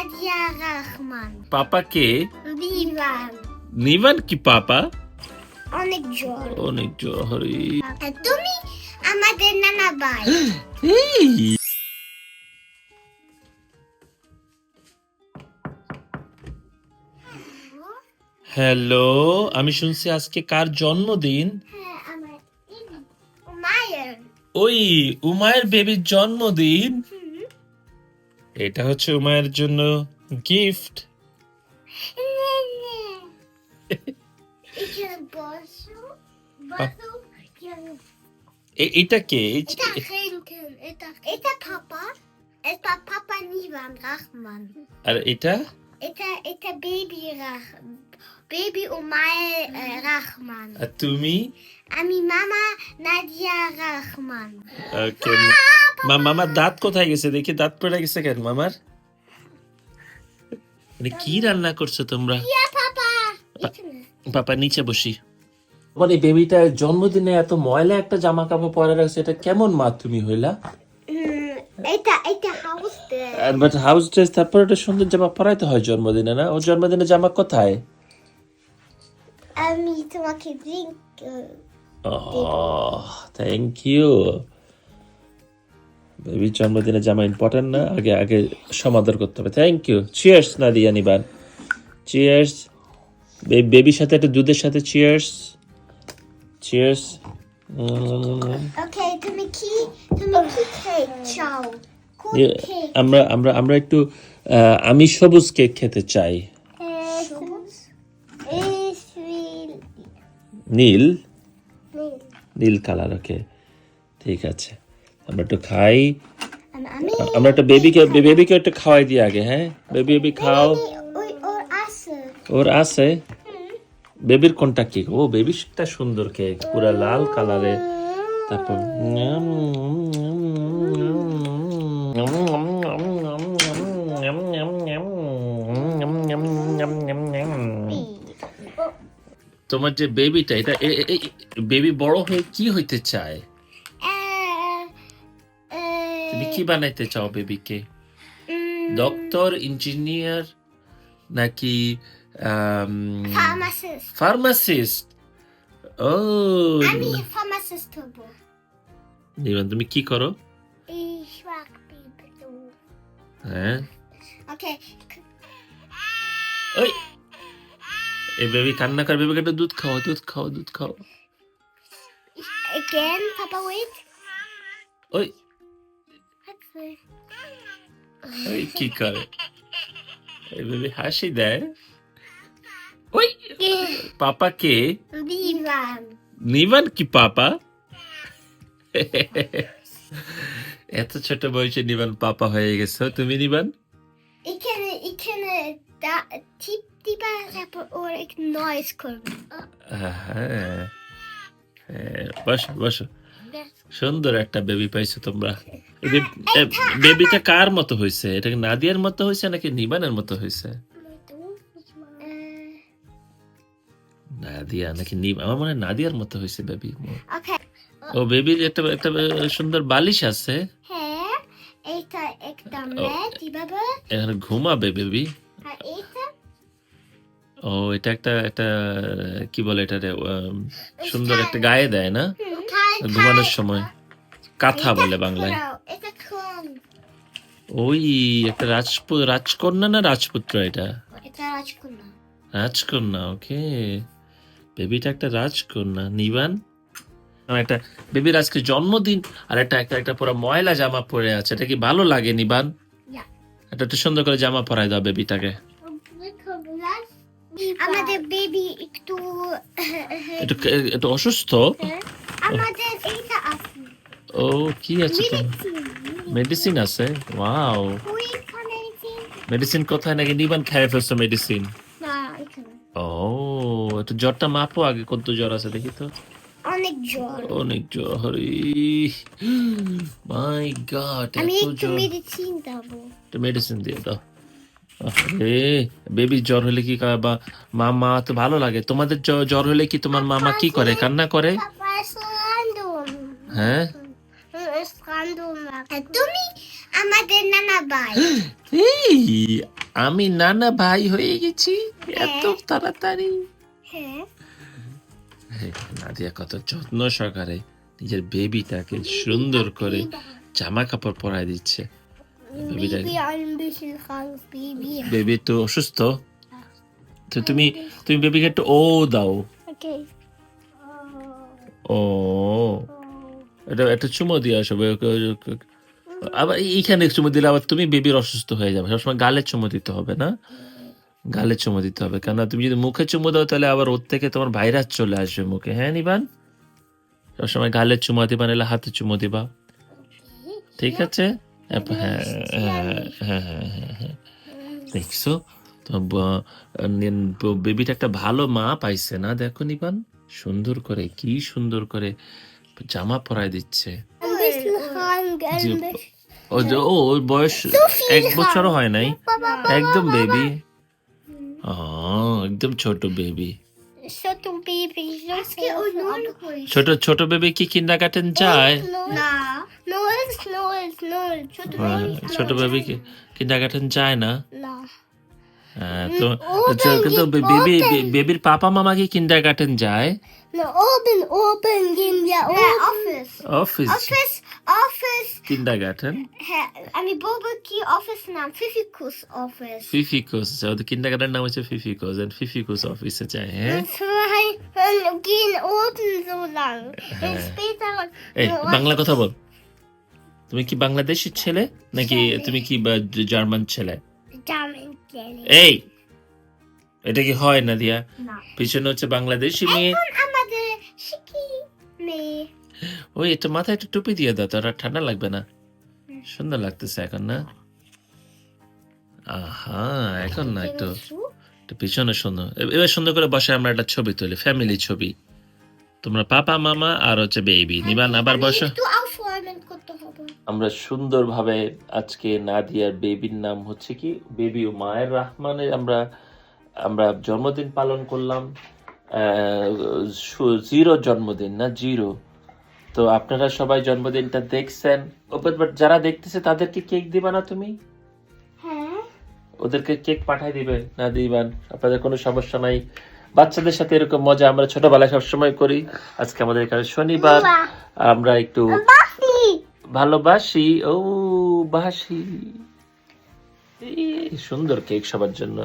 Nadia Rahman. পাপা কে? Nivan. নিবান কি পাপা? অনেক জ্বর। অনেক জহরি। তুমি আমাদের নানা ভাই। হ্যালো, আমি শুনছি আজকে কার জন্মদিন? হ্যাঁ, আমার মায়ের। ওই উমায়ের বেবির জন্মদিন। এটা হচ্ছে উমায়ের জন্য গিফট। এখানে বসো। এটা কে? এটা পাপা। এটা পাপা নিবান রাহমান। আর এটা? এটা বেবি বেবি উমায়ের রাহমান। আর তুমি? আমি মামা নাদিয়া রাহমান। ওকে। মামার দাঁত কোথায় গেছে? দেখি দাঁত পড়ে গেছে কেন মামার? মানে কি রান্না করছো তোমরা? পাপা পাপা নিচে বসি। তোমার এই বেবিটার জন্মদিনে এত ময়লা একটা জামা কাপড় পরে রাখছে, এটা কেমন মা তুমি হইলা? এটা হাউস বাট হাউস ড্রেস, তারপর একটা সুন্দর জামা পরাইতে হয় জন্মদিনে, না? ওর জন্মদিনে জামা কোথায়? আমি তোমাকে ড্রিঙ্ক থ্যাংক ইউ। বেবির জন্মদিনে জামা ইম্পর্টেন্ট না? আগে আগে সমাদর করতে হবে। Thank you. Cheers Nadia Niban. Cheers. বেবির সাথে একটা দুধের সাথে চিয়ার্স। চিয়ার্স। ওকে, তুমি কি কেক চাও? আমরা আমরা আমরা একটু আমি সবুজ কেক খেতে চাই। নীল নীল কালার। ওকে, ঠিক আছে, আমরা একটু খাই। আমরা একটা বেবিকে একটু খাওয়াই দিই আগে। হ্যাঁ, বেবি খাও। ওর আছে? বেবির কোনটা কেক? ও, বেবিটা সুন্দর কেক, পুরা লাল কালারে। তারপর তোমার যে বেবিটা, এটা বেবি বড় হয়ে কি হইতে চায়? তুমি কি বানাইতে চাও বেবিকে? ডক্টর, ইঞ্জিনিয়ার, নাকি ফার্মাসিস্ট? ও, আমি ফার্মাসিস্ট হব। নিবান, তুমি কি করো? হ্যাঁ, ওকে। ওই এই বেবি কান্না করে, বেবিকে একটু দুধ খাও, দুধ খাও, দুধ খাও। Again, Papa, wait. ওই ওই কি করে? এই বেবি হাসি দেয়। ওই পাপা কে? Nivan. নিবান কি পাপা? এত ছোট বয়সে নিবান পাপা হয়ে গেছো তুমি, নিবান? এখানে টিপ দিবা, তারপর ওর এক নয়েজ করবে। হ্যাঁ, বসো বসো। সুন্দর একটা বেবি পাইছো তোমরা। বেবিটা কার মতো হয়েছে? এটা কি নাদিয়ার মতো হয়েছে নাকি নিবানের মতো হয়েছে? নাদিয়া নাকি নিবান? আমার মনে হয় নাদিয়ার মতো হয়েছে বেবি। ও, বেবির একটা একটা সুন্দর বালিশ আছে। হ্যাঁ, এটা একটা ম্যাট দিবা। এখানে ঘুমাবে বেবি। আর এটা ও, এটা একটা একটা কি বলে এটা, সুন্দর একটা গায়ে দেয় না ঘুমানোর সময়? কাঁথা বলে বাংলায়। এটা কোন? ওই একটা রাজকন্যা না রাজপুত্র? এটা রাজকন্যা। রাজকন্যা। ওকে, বেবিটা একটা রাজকন্যা। নিবান, একটা বেবির আজকে জন্মদিন, আর একটা একটা একটা পুরো ময়লা জামা পরে আছে। এটা কি ভালো লাগে নিবান? এটা একটু সুন্দর করে জামা পরাই দাও বেবিটাকে। আমাদের বেবি একটু একটু অসুস্থ। আমাদের এইটা আছে। ও, কি আছে? মেডিসিন আছে? ওয়াও, মেডিসিন কোথায়? নাকি নিবান খেয়ে ফেলছো মেডিসিন? ও, একটু জ্বরটা মাপো আগে, কত জ্বর আছে দেখি তো। অনেক জ্বর। অনেক জ্বর। হরি মাই গড, আমি এত একটু জ্বর। মেডিসিন দেবো। একটু মেডিসিন দিয়ে দাও। আরে, বেবি জ্বর হলে কি করে? বা মা তো ভালো লাগে। তোমাদের জ্বর হলে কি তোমার মামা কি করে? কান্না করে? হ্যাঁ, তুমি আমাদের নানা ভাই। আমি নানা ভাই হয়ে গেছি এত তাড়াতাড়ি। হ্যাঁ নাদিয়া কত যত্ন সহকারে নিজের বেবিটাকে সুন্দর করে জামা কাপড় পরায় দিচ্ছে। Baby ein bisschen krank Baby baby তো অসুস্থ, তো তুমি বেবিকে একটু ও দাও। okay ও এটা একটা চুমো দিয়ে আসো। আবার এইখানে চুমো দিলে আবার তুমি বেবির অসুস্থ হয়ে যাবে। সবসময় গালে চুমো দিতে হবে না, গালে চুমো দিতে হবে, কেন তুমি যদি মুখে চুমো দাও তাহলে আবার ওর থেকে তোমার ভাইরাস চলে আসবে মুখে। হ্যাঁ নিবান, সবসময় গালে চুমো দিবা, নাহলে হাতে চুমো দিবা, ঠিক আছে? হ্যাঁ হ্যাঁ হ্যাঁ হ্যাঁ হ্যাঁ, দেখছো বেবিটা একটা ভালো মা পাইছে না? দেখো নিবান সুন্দর করে, কি সুন্দর করে জামা পরায় দিচ্ছে। ein bisschen krank ein জি, bisschen ওর বয়স 1 বছরও হয় নাই, একদম বেবি, একদম ছোট বেবি। ছোট Baby ছোট ছোট বেবি কি কিন্ডারগার্টেন যায়? না null ছোট ছোট বেবি কি কিন্ডারগার্টেন যায় না? না তো কিন্তু বেবির পাপা মামা কি কিন্ডারগার্টেন যায়? na oben gehen wir office office kindergarten আমি বলবো কি অফিস নাম ফিফিকুস অফিস ফিফিকুস, ওদের কিন্ডারগার্টেন নাম হচ্ছে ফিফিকুস, এন্ড ফিফিকুস অফিসে যায়। হ্যাঁ zwei gehen oben so lang und später এই বাংলা কথা বল। তুমি কি বাংলাদেশি ছেলে নাকি তুমি কি জার্মান ছেলে? German Kelly এই এটা কি হয় না দিয়া? না পিছনে হচ্ছে বাংলাদেশি মেয়ে। এখন আমাদের শিখি মেয়ে ওই এটা মাথায় একটু টুপি দিয়ে দাও, তোর আর ঠান্ডা লাগবে না, সুন্দর লাগতেছে এখন না? আহা এখন না, একটু পিছনে সুন্দর, এবার সুন্দর করে বসে আমরা একটা ছবি তুলি, ফ্যামিলি ছবি, তোমরা পাপা মামা আর হচ্ছে বেবি। নিবান আবার বসো। একটু aufräumen করতে হবে আমরা সুন্দরভাবে আজকে নাদিয়ার বেবির নাম হচ্ছে কি বেবি ও মায়ের রহমানের আমরা জন্মদিন পালন করলাম। 0 জন্মদিন না 0। তো আপনারা সবাই জন্মদিনটা দেখছেন, বাট যারা দেখতেছে তাদেরকে কেক দিবা না তুমি? হ্যাঁ ওদেরকে কেক পাঠাই দিবে না দিবান? আপনাদের কোনো সমস্যা নাই, বাচ্চাদের সাথে এরকম মজা আমরা ছোটবেলায় সবসময় করি। আজকে আমাদের এখানে শনিবার, আমরা একটু ভালোবাসি। ও বাসি, সুন্দর কেক সবার জন্য।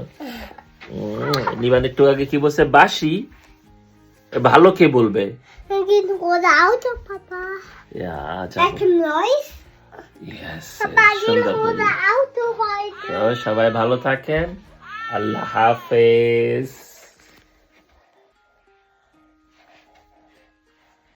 নিবান একটু আগে কি বলছে? বাসি ভালো কে বলবে? Gehen rote Auto, Papa. Ja, Welchem Neues? yes, Papa, gehen সুন্দর rote Auto heute. তো সবাই ভালো থাকেন, আল্লাহ হাফেজ।